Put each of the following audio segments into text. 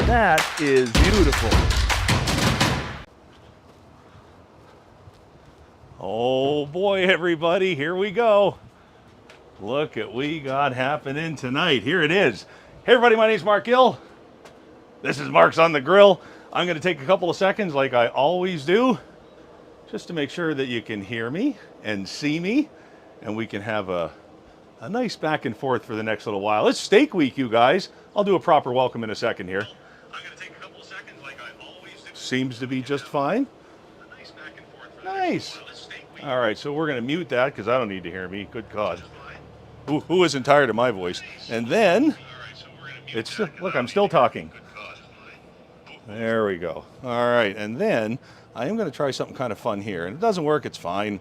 That is beautiful. Oh boy, everybody, here we go. Look at what we got happening tonight. Here it is. Hey everybody, my name's Mark Gill. This is Mark's on the Grill. I'm going to take a couple of seconds like I always do, just to make sure that you can hear me and see me, and we can have a nice back and forth for the next little while. It's steak week, you guys. I'll do a proper welcome in a second here. I'm going to take a couple of seconds like I always do. Seems to be just fine. A nice back and forth for the next little while. It's steak week. All right, so we're going to mute that because I don't need to hear me. Good God. Who isn't tired of my voice? And then, it's look, I'm still talking. There we go. All right, and then I am going to try something kind of fun here. And it doesn't work, it's fine.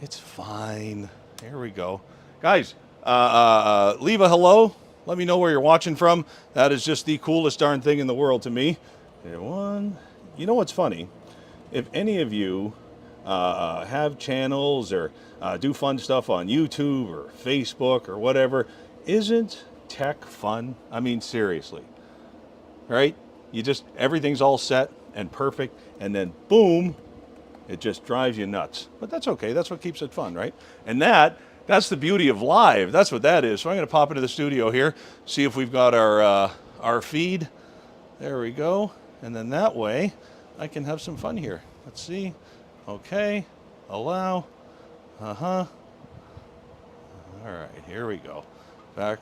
It's fine. Here we go. Guys, leave a hello. Let me know where you're watching from. That is just the coolest darn thing in the world to me. One. You know what's funny? If any of you have channels or do fun stuff on YouTube or Facebook or whatever, isn't tech fun? I mean, seriously, right? You just, everything's all set and perfect, and then boom, it just drives you nuts. But that's okay. That's what keeps it fun, right? And that's the beauty of live. That's what that is. So I'm going to pop into the studio here, see if we've got our feed. There we go. And then that way I can have some fun here. Let's see. Okay. Allow. All right, here we go. Back.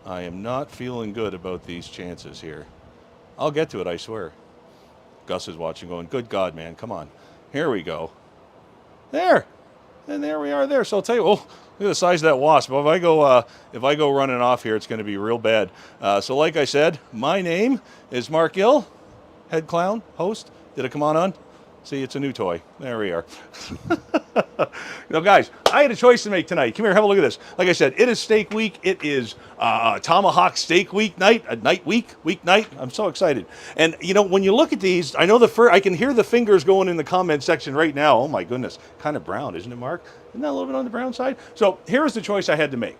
I am not feeling good about these chances here. I'll get to it, I swear. Gus is watching going, good God, man, come on. Here we go. There. And there we are there. So I'll tell you, oh, look at the size of that wasp. If I go running off here, it's going to be real bad. So like I said, my name is Mark Gill, head clown, host. Did it come on? See, it's a new toy. There we are. Now, guys, I had a choice to make tonight. Come here, have a look at this. Like I said, it is steak week. It is Tomahawk steak week night, weeknight. I'm so excited. And, you know, when you look at these, I know I can hear the fingers going in the comment section right now. Oh, my goodness. Kind of brown, isn't it, Mark? Isn't that a little bit on the brown side? So here's the choice I had to make.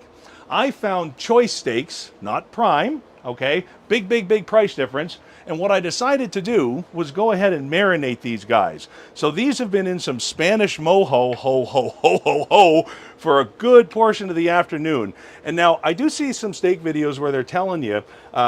I found choice steaks, not prime, okay? Big price difference. And what I decided to do was go ahead and marinate these guys. So these have been in some Spanish mojo, ho, for a good portion of the afternoon. And now I do see some steak videos where they're telling you,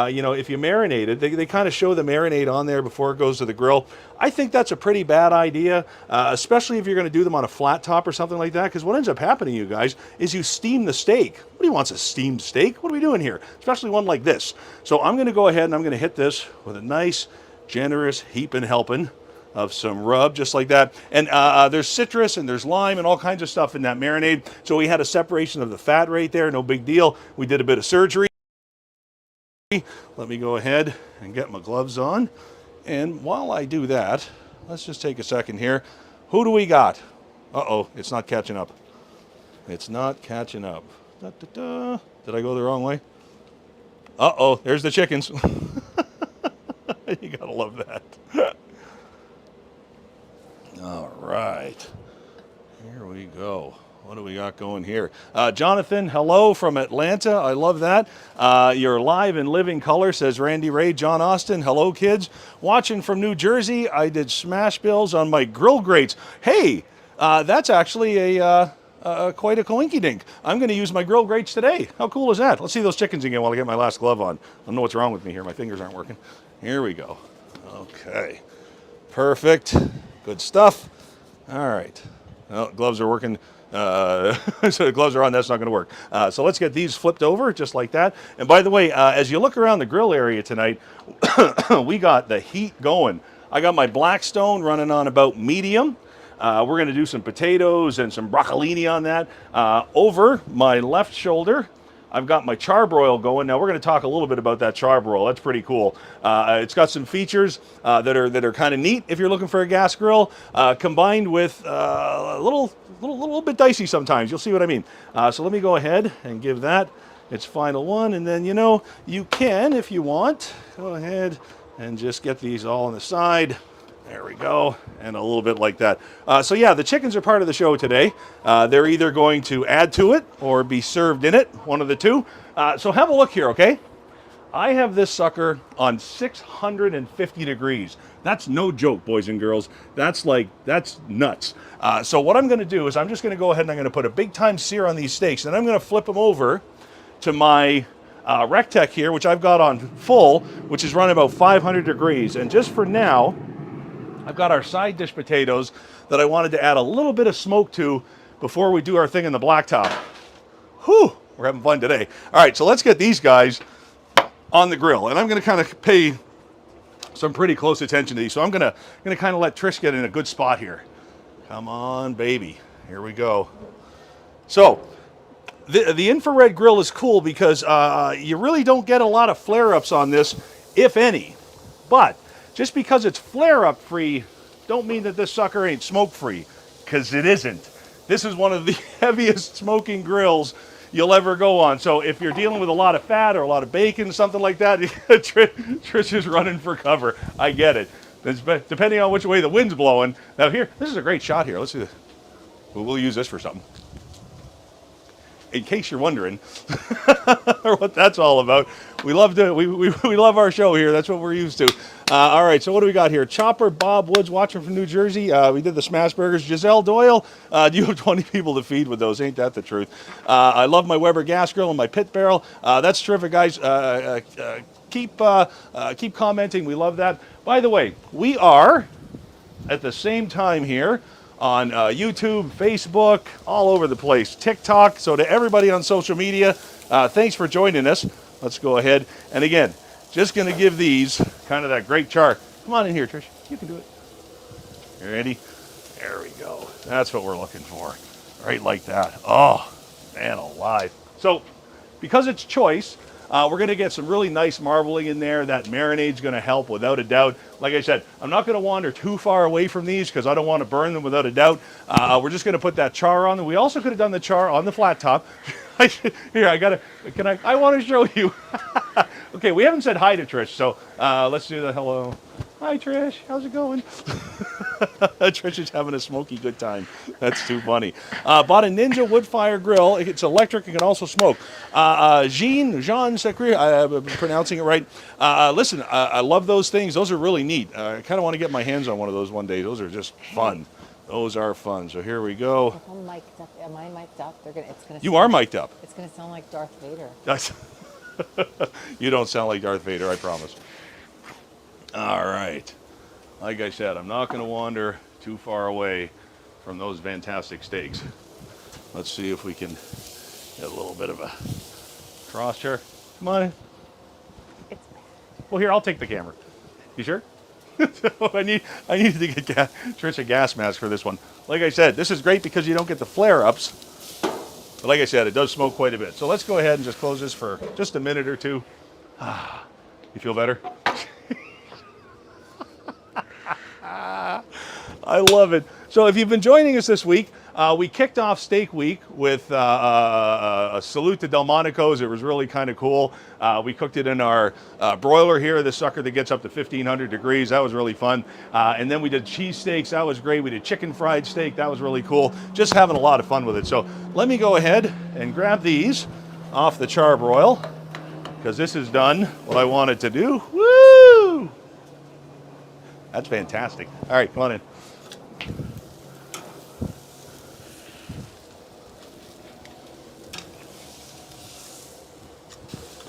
you know, if you marinate it, they kind of show the marinade on there before it goes to the grill. I think that's a pretty bad idea, especially if you're going to do them on a flat top or something like that, because what ends up happening, you guys, is you steam the steak. Nobody wants a steamed steak. What are we doing here? Especially one like this. So I'm going to go ahead and I'm going to hit this with a nice, generous heaping helping of some rub, just like that. And there's citrus and there's lime and all kinds of stuff in that marinade. So we had a separation of the fat right there, no big deal. We did a bit of surgery. Let me go ahead and get my gloves on. And while I do that, let's just take a second here. Who do we got? Uh-oh, it's not catching up. It's not catching up. Da-da-da. Did I go the wrong way? Uh-oh, there's the chickens. You gotta love that. All right, here we go. What do we got going here? Jonathan, hello from Atlanta. I love that. You're live in living color, says Randy Ray. John Austin, hello, kids. Watching from New Jersey. I did smash bills on my grill grates. Hey, that's actually quite a coinky-dink. I'm going to use my grill grates today. How cool is that? Let's see those chickens again while I get my last glove on. I don't know what's wrong with me here. My fingers aren't working. Here we go. Okay. Perfect. Good stuff. All right. Well, gloves are working. So the gloves are on. That's not going to work. So let's get these flipped over just like that. And by the way, as you look around the grill area tonight, we got the heat going. I got my Blackstone running on about medium. We're going to do some potatoes and some broccolini on that. Over my left shoulder, I've got my charbroil going. Now we're going to talk a little bit about that charbroil. That's pretty cool. It's got some features that are kind of neat if you're looking for a gas grill, combined with a little bit dicey sometimes. You'll see what I mean. So let me go ahead and give that its final one, and then, you know, you can, if you want, go ahead and just get these all on the side. There we go, and a little bit like that. So yeah, the chickens are part of the show today. They're either going to add to it or be served in it, one of the two. So have a look here, okay? I have this sucker on 650 degrees. That's no joke, boys and girls. That's nuts. So what I'm going to do is I'm just going to go ahead and I'm going to put a big time sear on these steaks, and I'm going to flip them over to my Rectech here, which I've got on full, which is running about 500 degrees. And just for now, I've got our side dish potatoes that I wanted to add a little bit of smoke to before we do our thing in the blacktop. Whew, we're having fun today. All right, so let's get these guys on the grill, and I'm going to kind of pay some pretty close attention to these. So I'm going to kind of let Trish get in a good spot here. Come on, baby. Here we go. So the infrared grill is cool because you really don't get a lot of flare-ups on this, if any. But just because it's flare-up free, don't mean that this sucker ain't smoke-free, because it isn't. This is one of the heaviest smoking grills you'll ever go on. So if you're dealing with a lot of fat or a lot of bacon, something like that, Trish is running for cover. I get it. Depending on which way the wind's blowing. Now here, this is a great shot here. Let's see this. We'll use this for something. In case you're wondering what that's all about, we love our show here. That's what we're used to. All right, so what do we got here? Chopper Bob Woods watching from New Jersey. We did the smash burgers. Giselle Doyle, do you have 20 people to feed with those? Ain't that the truth? I love my Weber gas grill and my pit barrel. That's terrific, guys. Keep commenting. We love that. By the way, we are at the same time here on YouTube, Facebook, all over the place, TikTok. So to everybody on social media, thanks for joining us. Let's go ahead. And again, just going to give these kind of that great char. Come on in here, Trish. You can do it. You ready? There we go. That's what we're looking for. Right like that. Oh, man alive. So because it's choice, we're going to get some really nice marbling in there. That marinade's going to help without a doubt. Like I said, I'm not going to wander too far away from these because I don't want to burn them without a doubt. We're just going to put that char on them. We also could have done the char on the flat top. Here, I want to show you. Okay, we haven't said hi to Trish, so let's do the hello. Hi, Trish. How's it going? Trish is having a smoky good time. That's too funny. Bought a Ninja wood fire grill. It's electric. It can also smoke. Jean Secret, I'm pronouncing it right. Listen, I love those things. Those are really neat. I kind of want to get my hands on one of those one day. Those are just fun. Those are fun. So here we go. If I'm mic'd up, am I mic'd up? You are mic'd up. It's going to sound like Darth Vader. You don't sound like Darth Vader, I promise. All right. Like I said, I'm not going to wander too far away from those fantastic steaks. Let's see if we can get a little bit of a cross chair. Come on. It's Well, here, I'll take the camera. You sure? I need to get Trish a gas mask for this one. Like I said, this is great because you don't get the flare-ups. But like I said, it does smoke quite a bit. So let's go ahead and just close this for just a minute or two. You feel better? I love it. So if you've been joining us this week, we kicked off Steak Week with a salute to Delmonico's. It was really kind of cool. We cooked it in our broiler here, this sucker that gets up to 1,500 degrees. That was really fun. And then we did cheesesteaks. That was great. We did chicken fried steak. That was really cool. Just having a lot of fun with it. So let me go ahead and grab these off the charbroil because this has done what I wanted to do. Woo! That's fantastic. All right, come on in.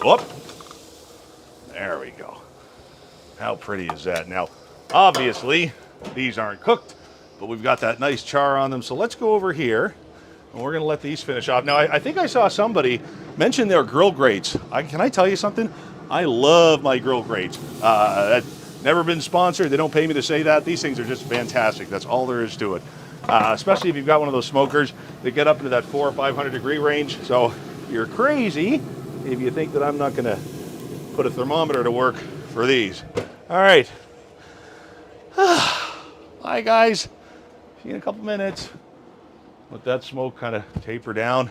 Whoop. There we go. How pretty is that? Now, obviously, these aren't cooked, but we've got that nice char on them. So let's go over here, and we're going to let these finish off. Now, I think I saw somebody mention their grill grates. Can I tell you something? I love my grill grates. Never been sponsored. They don't pay me to say that. These things are just fantastic. That's all there is to it. Especially if you've got one of those smokers that get up into that 400 or 500 degree range. So you're crazy if you think that I'm not going to put a thermometer to work for these. All right. Hi, guys. See you in a couple minutes. Let that smoke kind of taper down.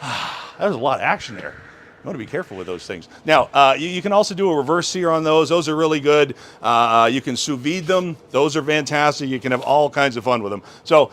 That was a lot of action there. You want to be careful with those things. Now, you can also do a reverse sear on those. Those are really good. You can sous vide them. Those are fantastic. You can have all kinds of fun with them. So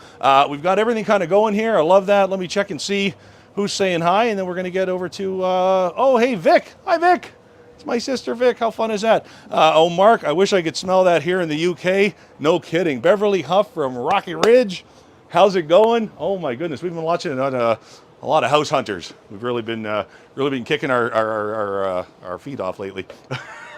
we've got everything kind of going here. I love that. Let me check and see. who's saying hi, and then we're going to get over to, oh, hey, Vic. Hi, Vic. It's my sister, Vic. How fun is that? Oh, Mark, I wish I could smell that here in the UK. No kidding. Beverly Huff from Rocky Ridge. How's it going? Oh, my goodness. We've been watching a lot of House Hunters. We've really been kicking our feet off lately.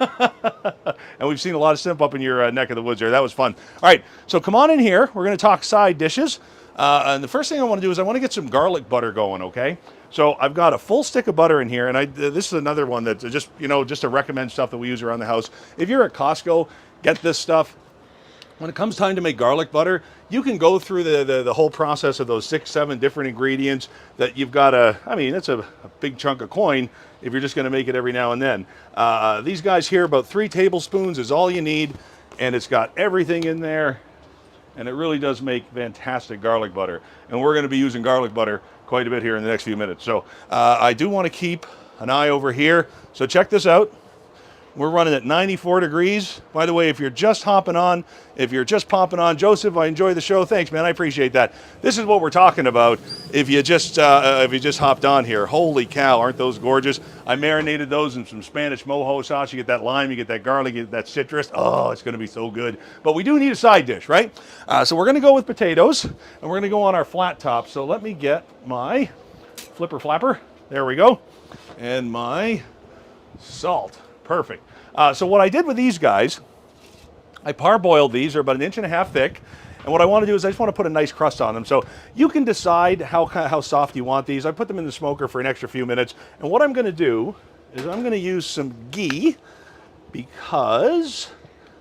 And we've seen a lot of simp up in your neck of the woods there. That was fun. All right, so come on in here. We're going to talk side dishes. And the first thing I want to do is I want to get some garlic butter going, okay? So I've got a full stick of butter in here, and this is another one that just to recommend stuff that we use around the house. If you're at Costco, get this stuff. When it comes time to make garlic butter, you can go through the whole process of those 6-7 different ingredients that you've got that's a big chunk of coin if you're just going to make it every now and then. These guys here, about 3 tablespoons is all you need, and it's got everything in there, and it really does make fantastic garlic butter. And we're going to be using garlic butter quite a bit here in the next few minutes. So I do want to keep an eye over here. So check this out. We're running at 94 degrees. By the way, if you're just popping on, Joseph, I enjoy the show. Thanks, man. I appreciate that. This is what we're talking about. If you just hopped on here, holy cow, aren't those gorgeous? I marinated those in some Spanish mojo sauce. You get that lime, you get that garlic, you get that citrus. Oh, it's going to be so good. But we do need a side dish, right? So we're going to go with potatoes, and we're going to go on our flat top. So let me get my flipper flapper. There we go, and my salt. Perfect. So what I did with these guys, I parboiled these. They're about 1.5 inches thick. And what I want to do is I just want to put a nice crust on them. So you can decide how soft you want these. I put them in the smoker for an extra few minutes. And what I'm going to do is I'm going to use some ghee because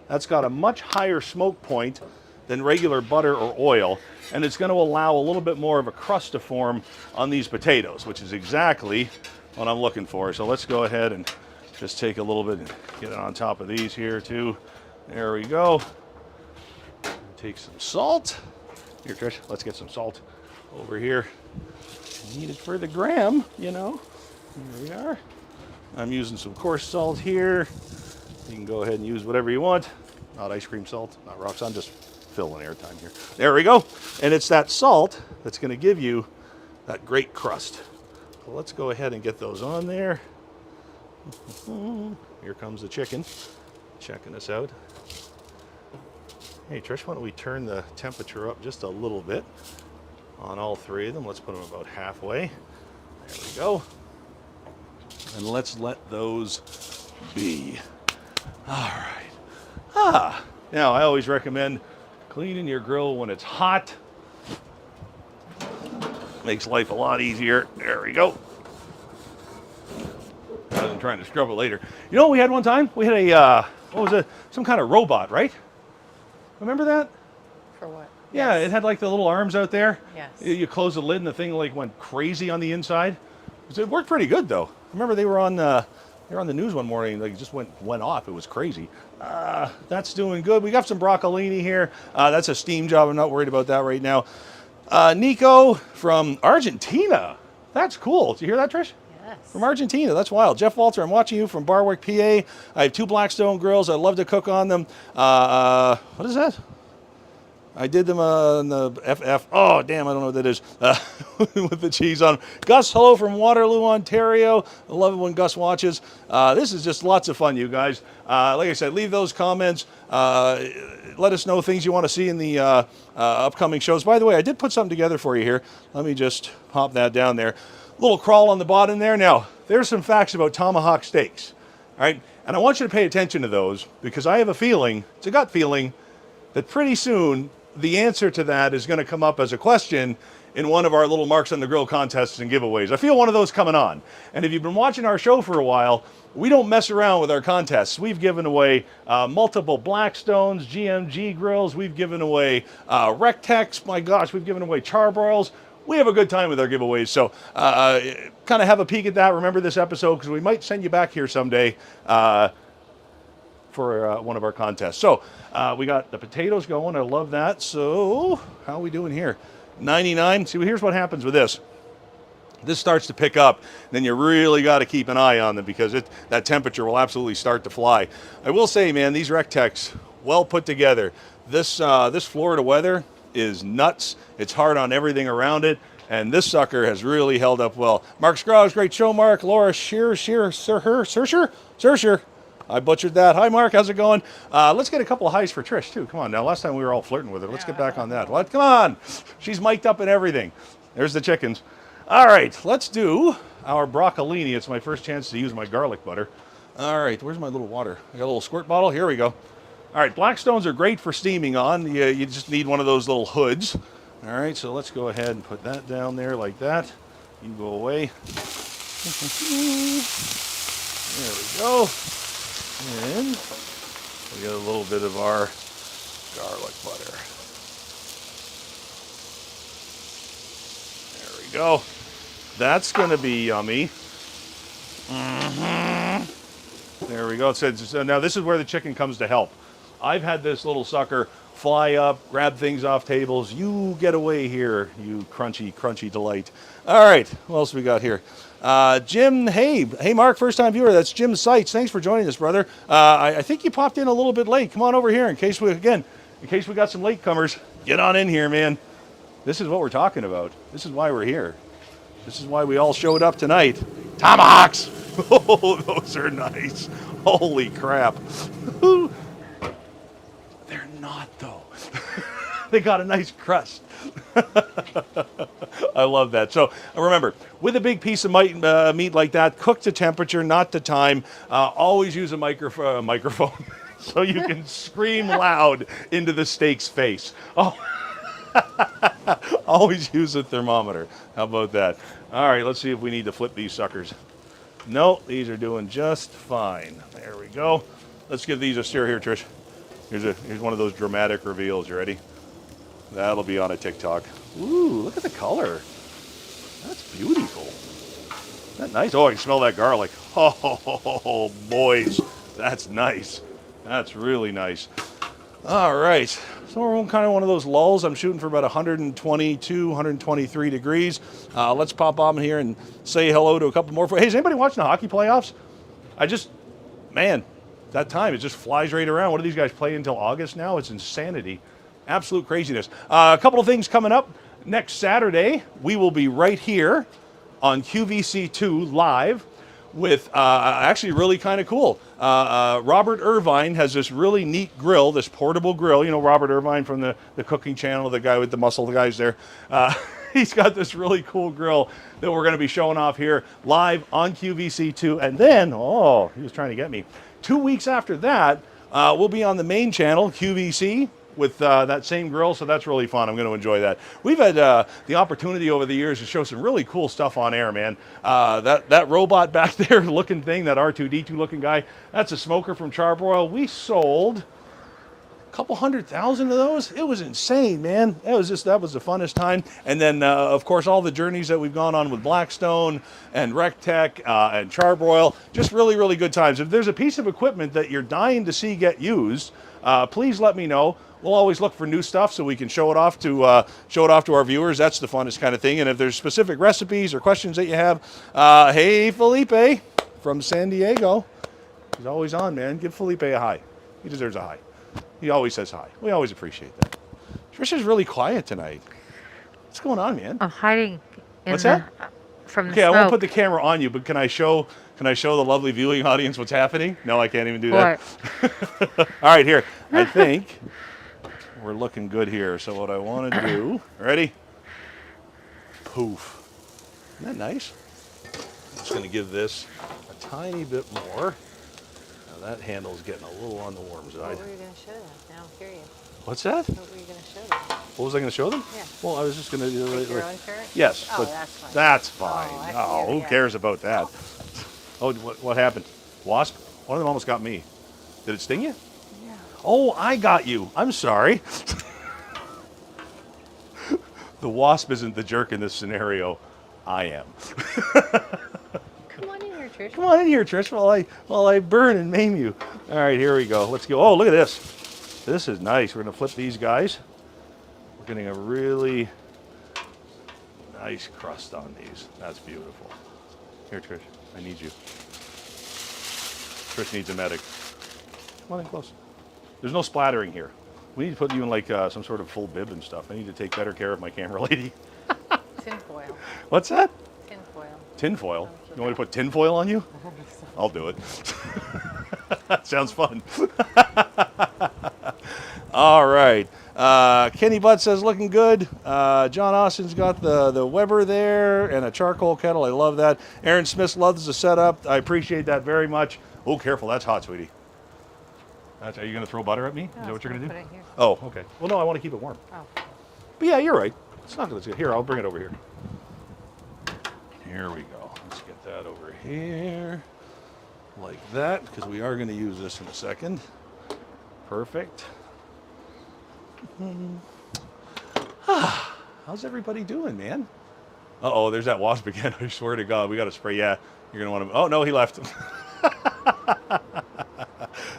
that's got a much higher smoke point than regular butter or oil. And it's going to allow a little bit more of a crust to form on these potatoes, which is exactly what I'm looking for. So let's go ahead and just take a little bit and get it on top of these here too. There we go. Take some salt. Here, Trish, let's get some salt over here. Needed for the gram, you know. Here we are. I'm using some coarse salt here. You can go ahead and use whatever you want. Not ice cream salt, not rock salt, just filling airtime here. There we go. And it's that salt that's going to give you that great crust. So let's go ahead and get those on there. Here comes the chicken, checking us out. Hey Trish, why don't we turn the temperature up just a little bit on all 3 of them. Let's put them about halfway. There we go. And let's let those be. All right. Now I always recommend cleaning your grill when it's hot. Makes life a lot easier. There we go. Rather than trying to scrub it later. You know what we had one time? We had a, some kind of robot, right? Remember that? For what? Yeah, Yes. it had like the little arms out there. Yes. You close the lid and the thing like went crazy on the inside. It worked pretty good though. Remember they were on the news one morning. Like it just went off. It was crazy. That's doing good. We got some broccolini here. That's a steam job. I'm not worried about that right now. Nico from Argentina. That's cool. Did you hear that, Trish? Yes. From Argentina, that's wild. Jeff Walter, I'm watching you from Barwick, PA. I have 2 Blackstone grills. I love to cook on them. What is that? I did them on the FF. Oh, damn, I don't know what that is. With the cheese on. Gus, hello from Waterloo, Ontario. I love it when Gus watches. This is just lots of fun, you guys. Like I said, leave those comments. Let us know things you want to see in the upcoming shows. By the way, I did put something together for you here. Let me just pop that down there. Little crawl on the bottom there. Now, there's some facts about tomahawk steaks. All right? And I want you to pay attention to those because I have a feeling, it's a gut feeling, that pretty soon the answer to that is going to come up as a question in one of our little Marks on the Grill contests and giveaways. I feel one of those coming on. And if you've been watching our show for a while, we don't mess around with our contests. We've given away multiple Blackstones, GMG grills. We've given away Rectex. My gosh, we've given away charbroils. We have a good time with our giveaways. So kind of have a peek at that. Remember this episode because we might send you back here someday for one of our contests. So we got the potatoes going. I love that. So how are we doing here? 99. See, here's what happens with this. This starts to pick up, then you really got to keep an eye on them because that temperature will absolutely start to fly. I will say, man, these Rectex, well put together. This Florida weather is nuts. It's hard on everything around it. And this sucker has really held up well. Mark Scroggs, great show, Mark. Laura Sersher. I butchered that. Hi, Mark. How's it going? Let's get a couple of highs for Trish, too. Come on now. Last time we were all flirting with her. Let's get back on that. What? Come on. She's mic'd up and everything. There's the chickens. All right. Let's do our broccolini. It's my first chance to use my garlic butter. All right. Where's my little water? I got a little squirt bottle. Here we go. All right. Blackstones are great for steaming on. You just need one of those little hoods. All right, so let's go ahead and put that down there like that. You can go away. There we go. And we get a little bit of our garlic butter. There we go. That's going to be yummy. There we go. So now this is where the chicken comes to help. I've had this little sucker fly up, grab things off tables. You get away here, you crunchy delight. All right, what else we got here? Jim, hey Mark, first time viewer. That's Jim Seitz. Thanks for joining us, brother. I think you popped in a little bit late. Come on over here in case we got some latecomers. Get on in here, man. This is what we're talking about. This is why we're here. This is why we all showed up tonight. Tomahawks. Oh, those are nice. Holy crap. They're not, though. They got a nice crust. I love that. So remember, with a big piece of meat like that, cook to temperature, not to time. Always use a microphone so you can scream loud into the steak's face. Oh. Always use a thermometer. How about that? All right, let's see if we need to flip these suckers. No, these are doing just fine. There we go. Let's give these a stir here, Trish. Here's one of those dramatic reveals. You ready? That'll be on a TikTok. Ooh, look at the color. That's beautiful. Isn't that nice? Oh, I can smell that garlic. Oh, boys. That's nice. That's really nice. All right. So we're kind of one of those lulls. I'm shooting for about 122, 123 degrees. Let's pop on here and say hello to a couple more. Hey, is anybody watching the hockey playoffs? Man, that time, it just flies right around. What do these guys play until August now? It's insanity. Absolute craziness. A couple of things coming up. Next Saturday, we will be right here on QVC2 live with actually really kind of cool. Robert Irvine has this really neat grill, this portable grill. You know Robert Irvine from the cooking channel, the guy with the muscle, the guys there. He's got this really cool grill that we're going to be showing off here live on QVC2. And then, oh, he was trying to get me. 2 weeks after that, we'll be on the main channel, QVC, with that same grill, so that's really fun. I'm going to enjoy that. We've had the opportunity over the years to show some really cool stuff on air, man. That robot back there looking thing, that R2-D2 looking guy, that's a smoker from Charbroil. We sold a couple 100,000 of those. It was insane, man. That was the funnest time. And then, of course, all the journeys that we've gone on with Blackstone and RecTech and Charbroil, just really, really good times. If there's a piece of equipment that you're dying to see get used, please let me know. We'll always look for new stuff so we can show it off to our viewers. That's the funnest kind of thing. And if there's specific recipes or questions that you have, hey, Felipe from San Diego. He's always on, man. Give Felipe a hi. He deserves a hi. He always says hi. We always appreciate that. Trisha's really quiet tonight. What's going on, man? I'm hiding in What's that? From the Okay, smoke. I won't put the camera on you, but can I show the lovely viewing audience what's happening? No, I can't even do that. All right, here. I think we're looking good here. So what I want to do, ready? Poof. Isn't that nice? I'm just going to give this a tiny bit more. Now that handle's getting a little on the warm side. What were you going to show them? Now I'm curious. What's that? What were you going to show them? What was I going to show them? Yeah. Well, I was just going to do Like your own shirt? Yes, Oh, but that's fine. that's fine. Oh, I see No, it, who yeah. cares about that? Oh, what happened? Wasp? One of them almost got me. Did it sting you? Yeah. Oh, I got you. I'm sorry. The wasp isn't the jerk in this scenario. I am. Come on in here, Trish. Come on in here, Trish, while I burn and maim you. All right, here we go. Let's go. Oh, look at this. This is nice. We're going to flip these guys. We're getting a really nice crust on these. That's beautiful. Here, Trish, I need you. Trish needs a medic. Come on in close. There's no splattering here. We need to put you in like some sort of full bib and stuff. I need to take better care of my camera lady. Tinfoil. Tinfoil. What's that? Tinfoil. Tinfoil. You want me to put tinfoil on you? I'll do it. Sounds fun. All right. Kenny Butt says looking good. John Austin's got the Weber there and a charcoal kettle. I love that. Aaron Smith loves the setup. I appreciate that very much. Oh, careful. That's hot, sweetie. Are you going to throw butter at me? No, Is that what you're going to do? Put it here. Oh, okay. Well, no, I want to keep it warm. Oh. But yeah, you're right. It's not going to. Here, I'll bring it over here. Here we go. Let's get that over here. Like that, because we are going to use this in a second. Perfect. How's everybody doing, man? Uh-oh, there's that wasp again. I swear to God, we got to spray. Yeah, you're going to want to... Oh, no, he left.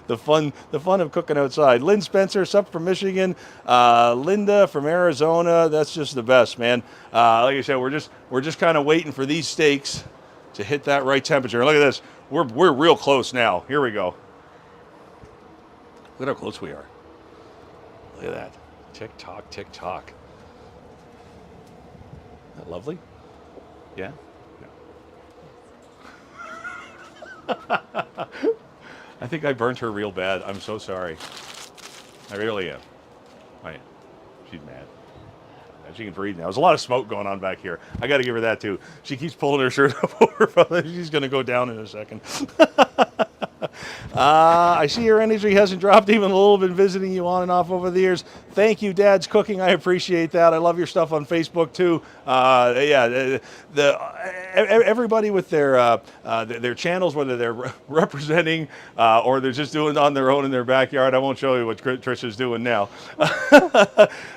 The fun of cooking outside. Lynn Spencer, sup from Michigan. Linda from Arizona. That's just the best, man. Like I said, we're just kind of waiting for these steaks to hit that right temperature. And look at this. We're real close now. Here we go. Look at how close we are. Look at that. Tick tock, tick tock. Isn't that lovely? Yeah? Yeah. I think I burnt her real bad. I'm so sorry. I really am. I am. She's mad. She can breathe now. There's a lot of smoke going on back here. I got to give her that too. She keeps pulling her shirt up over. She's going to go down in a second. I see your energy hasn't dropped even a little. Been visiting you on and off over the years. Thank you, Dad's Cooking. I appreciate that. I love your stuff on Facebook too. Everybody with their channels, whether they're representing or they're just doing it on their own in their backyard. I won't show you what Trisha's doing now.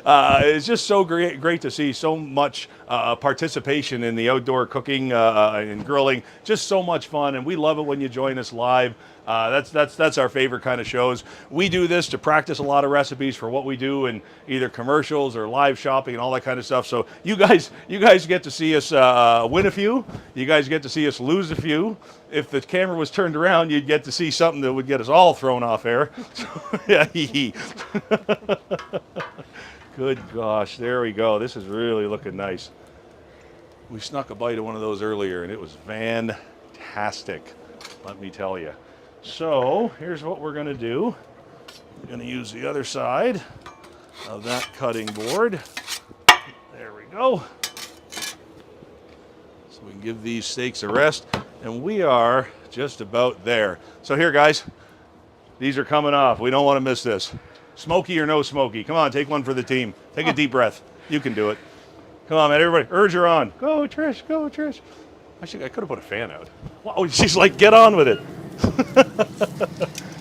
It's just so great to see so much participation in the outdoor cooking and grilling. Just so much fun, and we love it when you join us live. That's our favorite kind of shows. We do this to practice a lot of recipes for what we do in either commercials or live shopping and all that kind of stuff. So you guys get to see us win a few. You guys get to see us lose a few. If the camera was turned around, you'd get to see something that would get us all thrown off air. So, yeah, good gosh, there we go. This is really looking nice. We snuck a bite of one of those earlier, and it was fantastic, let me tell you. So here's what we're going to do. We're going to use the other side of that cutting board. There we go. So we can give these steaks a rest, and we are just about there. So here, guys, these are coming off. We don't want to miss this. Smoky or no smoky. Come on, take one for the team. Take a deep breath. You can do it. Come on, man, everybody. Urge her on. Go, Trish. Go, Trish. I could have put a fan out. Wow, she's like, get on with it.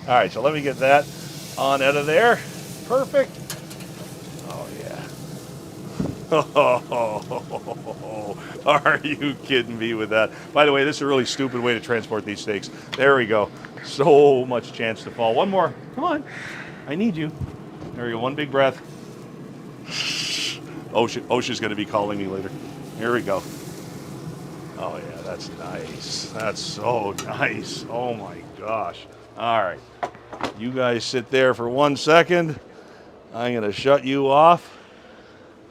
All right, so let me get that on out of there. Perfect. Oh, yeah. Are you kidding me with that? By the way, this is a really stupid way to transport these steaks. There we go. So much chance to fall. One more. Come on. I need you. There we go. One big breath. OSHA's going to be calling me later. Here we go. Oh, yeah, that's nice. That's so nice. Oh, my gosh. All right. You guys sit there for 1 second. I'm going to shut you off.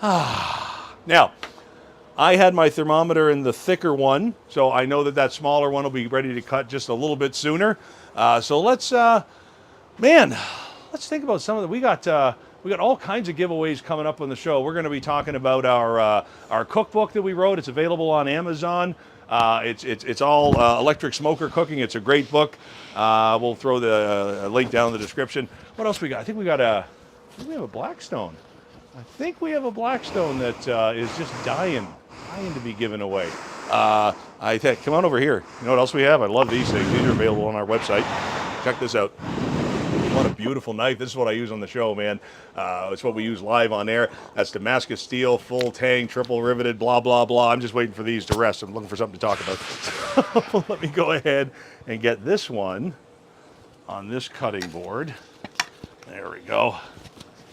Now, I had my thermometer in the thicker one, so I know that smaller one will be ready to cut just a little bit sooner. So let's think about some of the... We got all kinds of giveaways coming up on the show. We're going to be talking about our cookbook that we wrote. It's available on Amazon. It's all electric smoker cooking. It's a great book. We'll throw the link down in the description. What else we got? I think we have a Blackstone. I think we have a Blackstone that is just dying to be given away. Come on over here. You know what else we have? I love these things. These are available on our website. Check this out. What a beautiful knife. This is what I use on the show, man. It's what we use live on air. That's Damascus steel, full tang, triple riveted, blah, blah, blah. I'm just waiting for these to rest. I'm looking for something to talk about. Let me go ahead and get this one on this cutting board. There we go.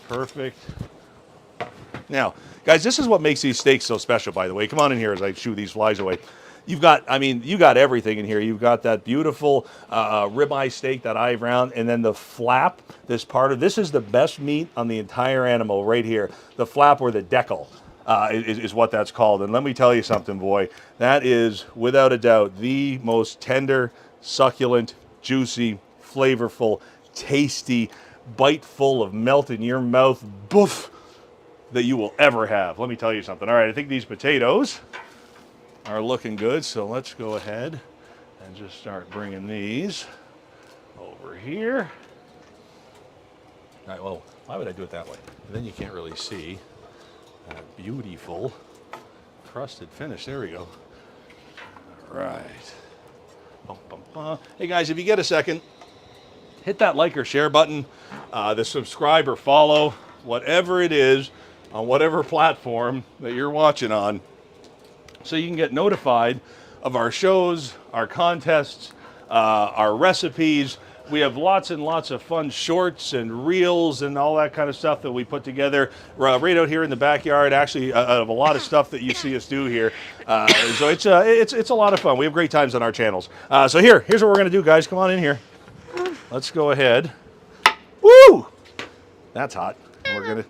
Perfect. Now, guys, this is what makes these steaks so special, by the way. Come on in here as I shoo these flies away. You got everything in here. You've got that beautiful ribeye steak, that eye round, and then the flap, this is the best meat on the entire animal right here. The flap or the decal. is what that's called. And let me tell you something, boy. That is, without a doubt, the most tender, succulent, juicy, flavorful, tasty, bite full of melt in your mouth, boof, that you will ever have. Let me tell you something. All right, I think these potatoes are looking good, so let's go ahead and just start bringing these over here. All right, well, why would I do it that way? Then you can't really see that beautiful crusted finish. There we go. All right. Bum, bum, bum. Hey guys, if you get a second, hit that like or share button, the subscribe or follow, whatever it is, on whatever platform that you're watching on, so you can get notified of our shows, our contests, our recipes. We have lots and lots of fun shorts and reels and all that kind of stuff that we put together right out here in the backyard. Actually, of a lot of stuff that you see us do here. So it's a lot of fun. We have great times on our channels. So here's what we're gonna do, guys. Come on in here. Let's go ahead. Woo! That's hot. We're gonna.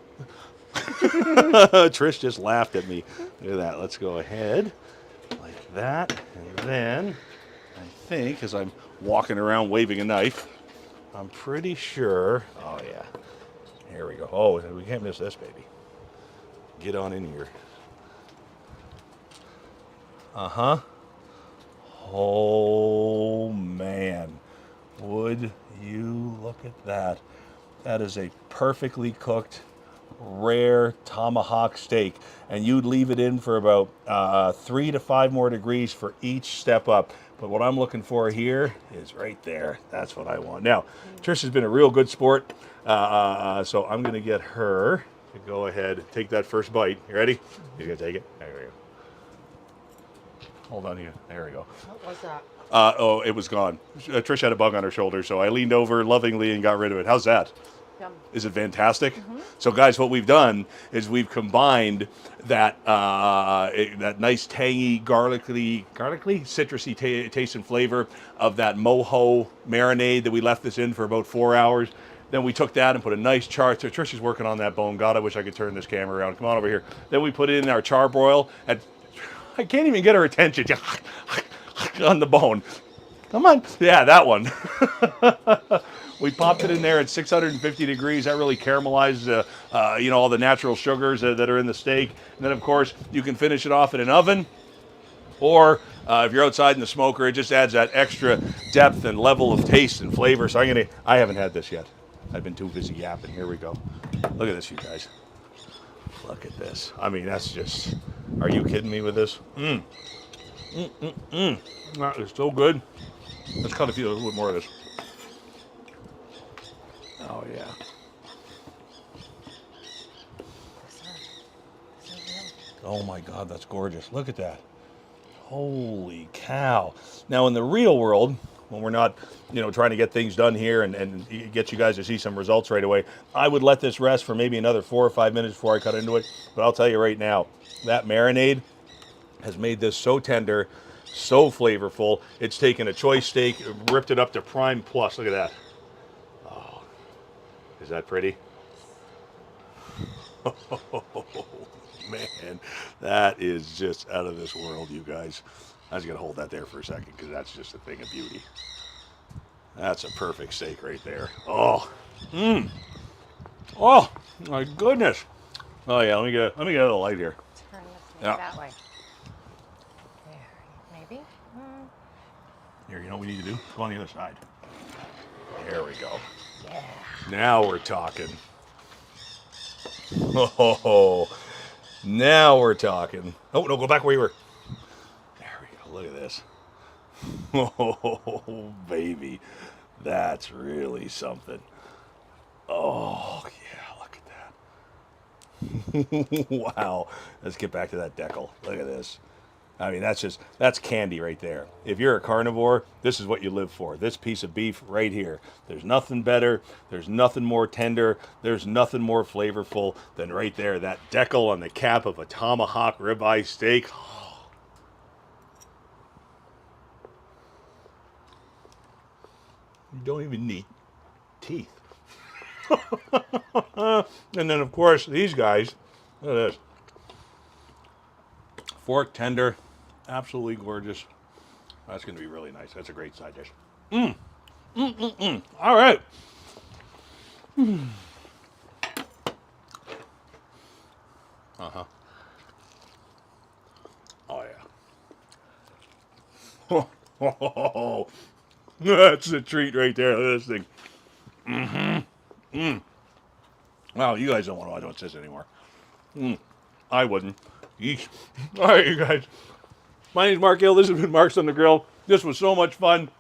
Trish just laughed at me. Look at that. Let's go ahead like that, and then I think, as I'm walking around waving a knife, I'm pretty sure. Oh yeah, here we go. Oh, we can't miss this, baby. Get on in here. Uh-huh. Oh man, would you look at that? That is a perfectly cooked, rare tomahawk steak, and you'd leave it in for about 3 to 5 more degrees for each step up. But what I'm looking for here is right there. That's what I want. Now, Trish has been a real good sport, so I'm going to get her to go ahead and take that first bite. You ready? You gonna take it? There we go. Hold on here. There we go. What was that? Oh, it was gone. Trish had a bug on her shoulder, so I leaned over lovingly and got rid of it. How's that? Yum. Is it fantastic? Mm-hmm. So, guys, what we've done is we've combined that that nice tangy, garlicky, citrusy taste and flavor of that mojo marinade that we left this in for about 4 hours. Then we took that and put a nice char. So Trish is working on that bone. God, I wish I could turn this camera around. Come on over here. Then we put it in our charbroil. And I can't even get her attention on the bone. Come on. Yeah, that one. We popped it in there at 650 degrees. That really caramelized, all the natural sugars that are in the steak. And then, of course, you can finish it off in an oven. Or if you're outside in the smoker, it just adds that extra depth and level of taste and flavor. So I haven't had this yet. I've been too busy yapping. Here we go. Look at this, you guys. Look at this. I mean, that's just, are you kidding me with this? That is so good. Let's cut a little bit more of this. Oh, yeah. Oh, my God, that's gorgeous. Look at that. Holy cow. Now, in the real world, when we're not, trying to get things done here and get you guys to see some results right away, I would let this rest for maybe another 4 or 5 minutes before I cut into it. But I'll tell you right now, that marinade has made this so tender, so flavorful. It's taken a choice steak, ripped it up to prime plus. Look at that. Oh, is that pretty? Oh, man, that is just out of this world, you guys. I was going to hold that there for a second because that's just a thing of beauty. That's a perfect steak right there. Oh, oh, my goodness. Oh yeah, let me get a little light here. Turn this that way. There, maybe. Here, you know what we need to do? Go on the other side. There we go. Yeah. Now we're talking. Oh, now we're talking. Oh no, go back where you were. There we go. Look at this. Oh, baby. That's really something. Oh, yeah, look at that. Wow. Let's get back to that decal. Look at this. I mean, that's candy right there. If you're a carnivore, this is what you live for. This piece of beef right here. There's nothing better. There's nothing more tender. There's nothing more flavorful than right there. That decal on the cap of a tomahawk ribeye steak. You don't even need teeth. And then, of course, these guys, look at this. Fork tender, absolutely gorgeous. That's going to be really nice. That's a great side dish. All right. Uh-huh. Oh, yeah. Oh, that's a treat right there. Look at this thing. Wow, you guys don't want to watch this anymore. I wouldn't. Yeesh. All right, you guys. My name's Mark Hill. This has been Mark's on the Grill. This was so much fun.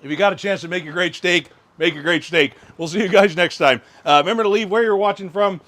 If you got a chance to make a great steak, make a great steak. We'll see you guys next time. Remember to leave where you're watching from